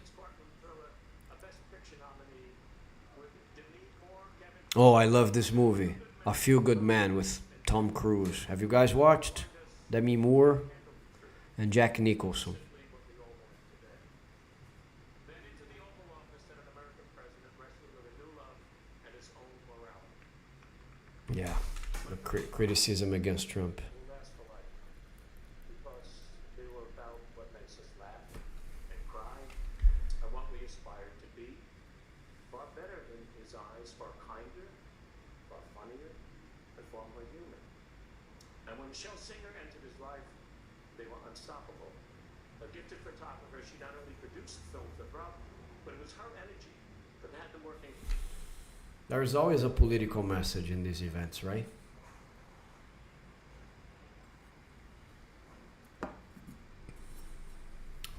Oh, I love this movie, A Feel Good Man with Tom Cruise. Have you guys watched? Demi Moore and Jack Nicholson. Yeah, the criticism against Trump. Will last for life. Because they were about what makes us laugh and cry and what we aspire to be. Far better in his eyes, far kinder, far funnier, and far more human. And when Michelle Singer entered his life, they were unstoppable. A gifted photographer, she not only produced films that brought, but it was her energy that had them working. There's always a political message in these events, right?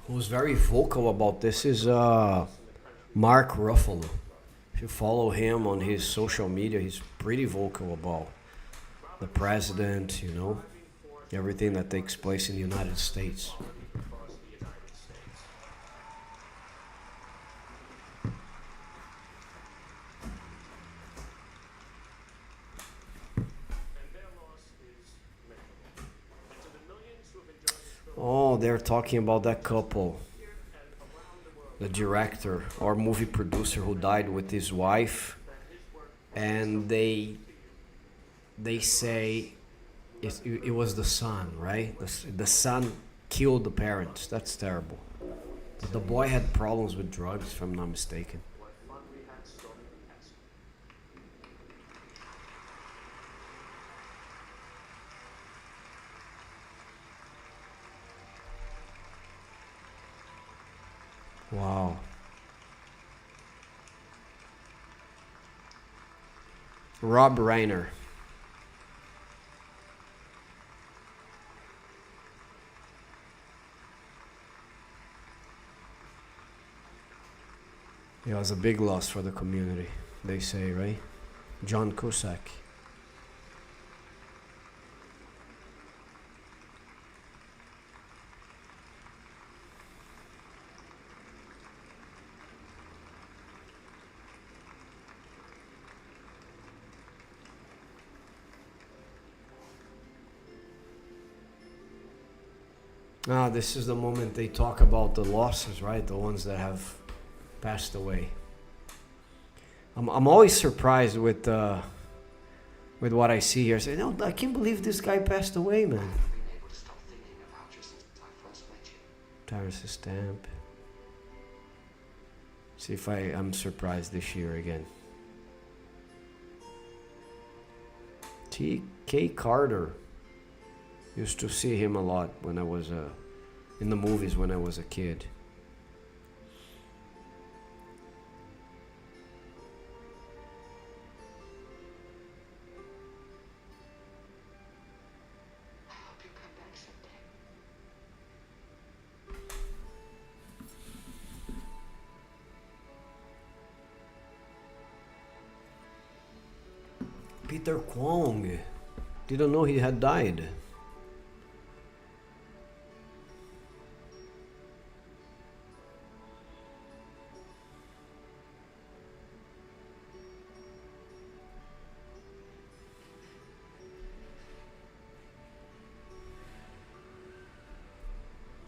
Who's very vocal about this is Mark Ruffalo. If you follow him on his social media, he's pretty vocal about the president, you know, everything that takes place in the United States. Oh, they're talking about that couple, the director or movie producer who died with his wife, and they say it was the son, right? The son killed the parents. That's terrible. But the boy had problems with drugs, if I'm not mistaken. What fun we had storming the castle. Wow. Rob Reiner. It was a big loss for the community, they say, right? John Cusack. This is the moment they talk about the losses, right? The ones that have passed away. I'm always surprised with what I see here. I say, no, I can't believe this guy passed away, man. Been able to stop thinking about you since I first met you. Terrence Stamp. See if I'm surprised this year again. T.K. Carter. Used to see him a lot when I was in the movies when I was a kid. I hope you come back someday. Peter Kwong. Didn't know he had died.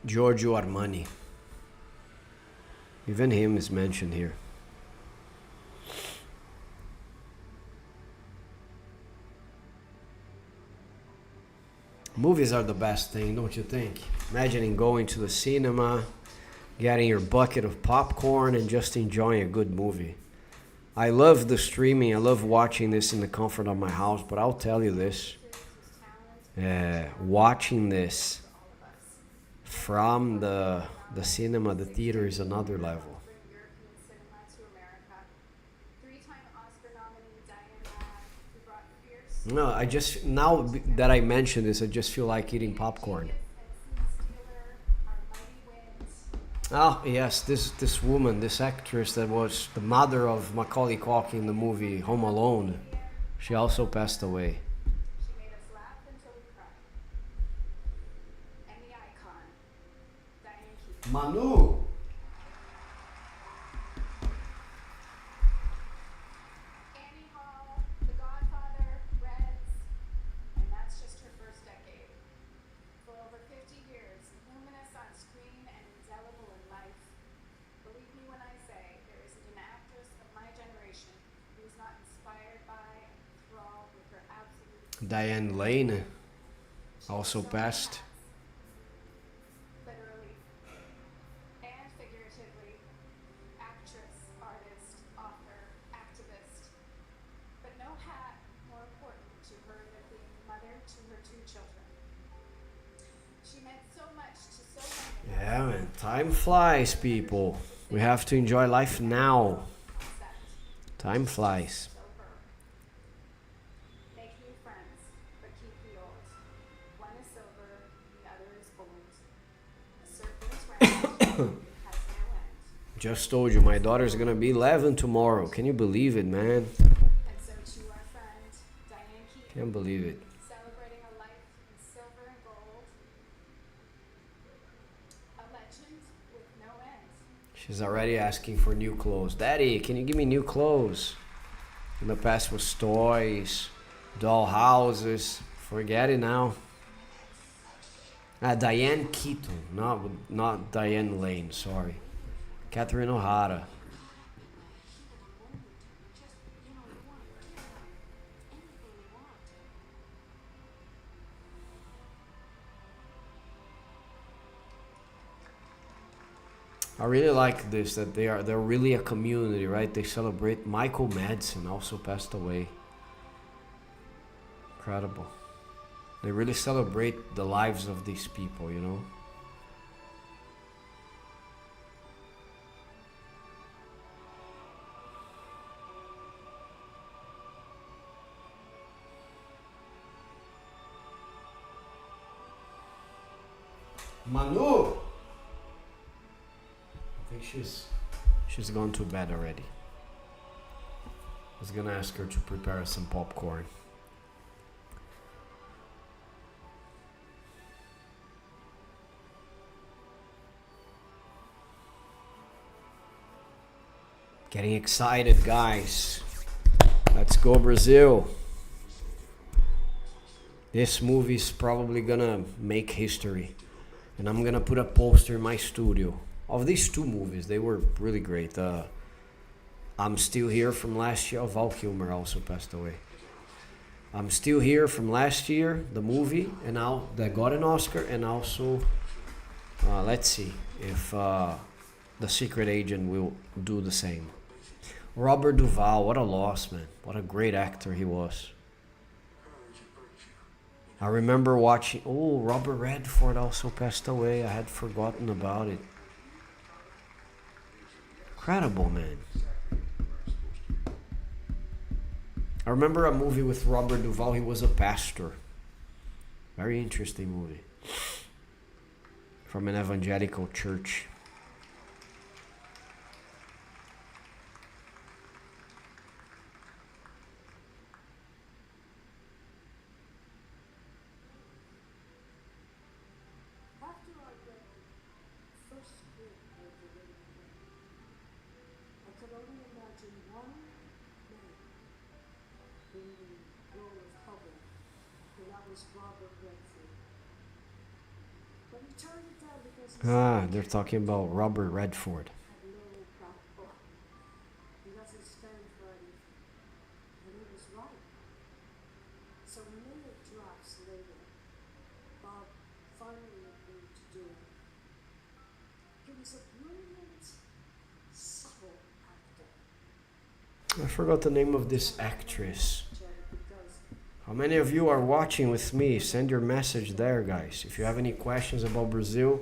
Giorgio Armani. Even him is mentioned here. Movies are the best thing, don't you think? Imagining going to the cinema, getting your bucket of popcorn and just enjoying a good movie. I love the streaming, I love watching this in the comfort of my house, but I'll tell you this. Watching this from the cinema, the theater is another level. Bring European cinema to America. Three-time Oscar nominee Diane Ladd, who brought fierce No, I just, now that I mention this, I just feel like eating popcorn. and Scene Stealer, Our Mighty Winds. Oh, yes, this woman, this actress that was the mother of Macaulay Culkin in the movie Home Alone, she also passed away. She made us laugh until we cried. And the icon, Diane Keaton. Manu! Annie Hall, The Godfather, Reds, and that's just her first decade. For over 50 years, luminous on screen and indelible in life. Believe me when I say there isn't an actress of my generation who's not inspired by and enthralled with her absolute Diane Lane also passed. literally and figuratively, actress, artist, author, activist. But no hat more important to her than being mother to her two children. She meant so much to so many of us. Yeah, man, time flies, people. We have to enjoy life now. Concept, Time flies. so her. Make new friends, but keep the old. One is silver, the other is gold. A serpent's round has no end. Just told you, my daughter's gonna be 11 tomorrow. Can you believe it, man? And so to our friend, Diane Keaton, Can't believe it. celebrating a life in silver and gold. A legend with no end. She's already asking for new clothes. Daddy, can you give me new clothes? In the past was toys, doll houses. Forget it now. Diane Keaton, not Diane Lane. Sorry, Catherine O'Hara. I really like this, that they're really a community, right? They celebrate. Michael Madsen also passed away. Incredible. They really celebrate the lives of these people, you know? Manu! I think she's gone to bed already. I was gonna ask her to prepare us some popcorn. Getting excited, guys. Let's go, Brazil. This movie's probably gonna make history. And I'm gonna put a poster in my studio of these two movies. They were really great. I'm Still Here from last year. Val Kilmer also passed away. I'm Still Here from last year, the movie, and now that got an Oscar. And also, let's see if The Secret Agent will do the same. Robert Duvall, what a loss, man. What a great actor he was. I remember watching... Oh, Robert Redford also passed away. I had forgotten about it. Incredible, man. I remember a movie with Robert Duvall. He was a pastor. Very interesting movie. From an evangelical church. After I read the first script of the radio play, I could only imagine one man in the role of Hubbard, and that was Robert Redford. But he turned it down because he They're talking about Robert Redford. had no backbone. He doesn't stand for anything. And he was right. So many drafts later, Bob finally agreed to do it. He was a brilliant, subtle actor. I forgot the name of this actress. Because How many of you are watching with me? Send your message there, guys. If you have any questions about Brazil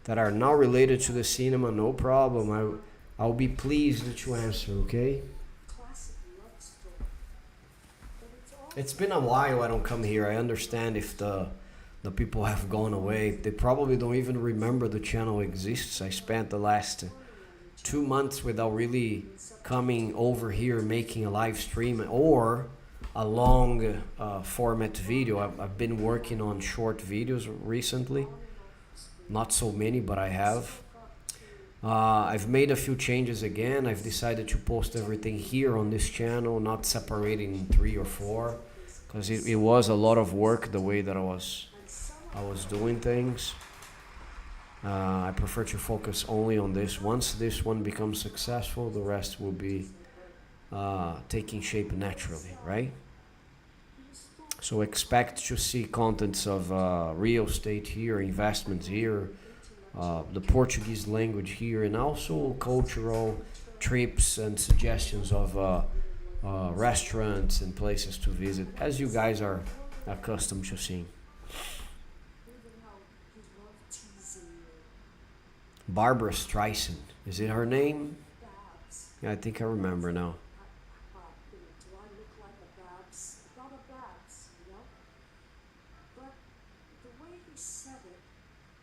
that are not related to the cinema, no problem. I'll be pleased to answer, okay? classic love story. But it's all It's been a while I don't come here. I understand if the people have gone away. They probably don't even remember the channel exists. I spent the last 2 months without really coming over here making a live stream or a long format video. I've been working on short videos recently. Not so many, but I have. I've made a few changes again. I've decided to post everything here on this channel, not separating in 3 or 4, because it was a lot of work the way that I was doing things. I prefer to focus only on this. Once this one becomes successful, the rest will be taking shape naturally, right? So expect to see contents of real estate here, investments here, the Portuguese language here, and also cultural trips and suggestions of restaurants and places to visit, as you guys are accustomed to seeing. even how he loved teasing you. Barbara Streisand, is it her name? Babs. Yeah, I think I remember now. Do I look like a Babs? Not a Babs, you know? But the way he said it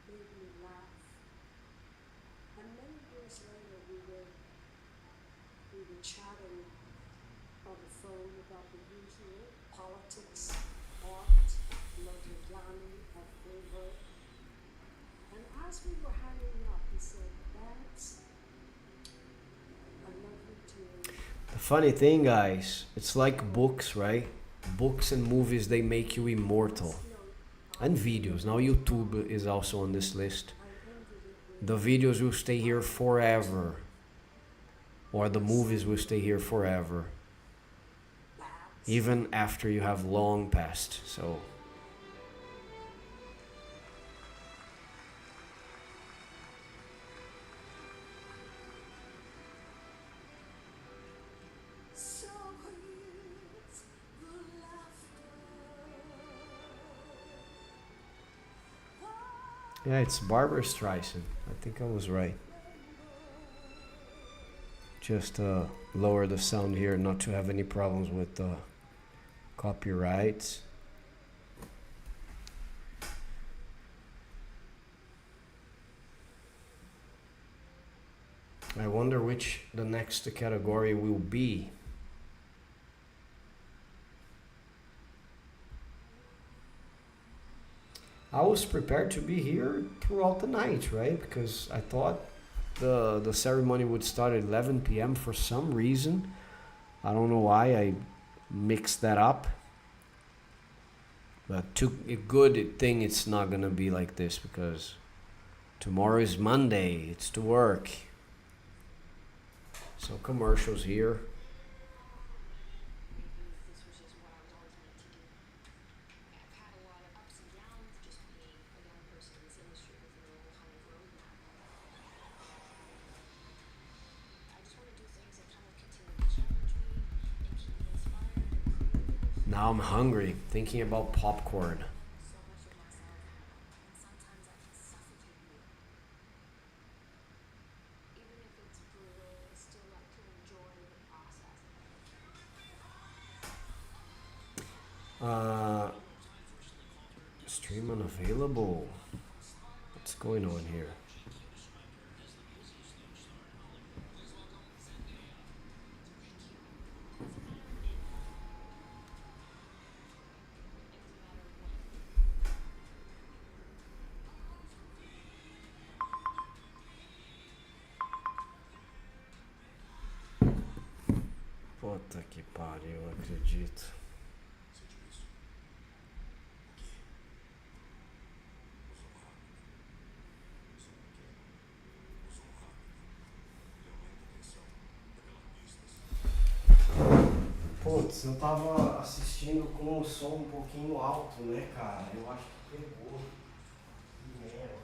made me laugh. And many years later, we were chatting on the phone about the usual politics, art, Modigliani, and Wilbur. And as we were hanging up, he said, Babs, I love you too. The funny thing, guys, it's like books, right? Books and movies, they make you immortal. And videos. Now YouTube is also on this list. The videos will stay here forever. Or the movies will stay here forever. Even after you have long passed. So Yeah, it's Barbara Streisand. I think I was right. Just lower the sound here, not to have any problems with copyrights. I wonder which the next category will be. I was prepared to be here throughout the night, right? Because I thought the ceremony would start at 11 p.m. for some reason. I don't know why I mixed that up. But a good thing it's not gonna be like this, because tomorrow is Monday. It's to work. So commercials here. This was just what I was always meant to do. I've had a lot of ups and downs just being a young person in this industry with no kind of roadmap. I just want to do things that kind of continue to challenge me and keep me inspired and creative. Now I'm hungry, thinking about popcorn. So much of myself, and sometimes I can suffocate me. Even if it's brutal, I still like to enjoy the process. Stream unavailable. What's going on here? Puta que pariu, não acredito. Putz, eu tava assistindo com o som um pouquinho alto, né, cara? Eu acho que pegou. Que merda.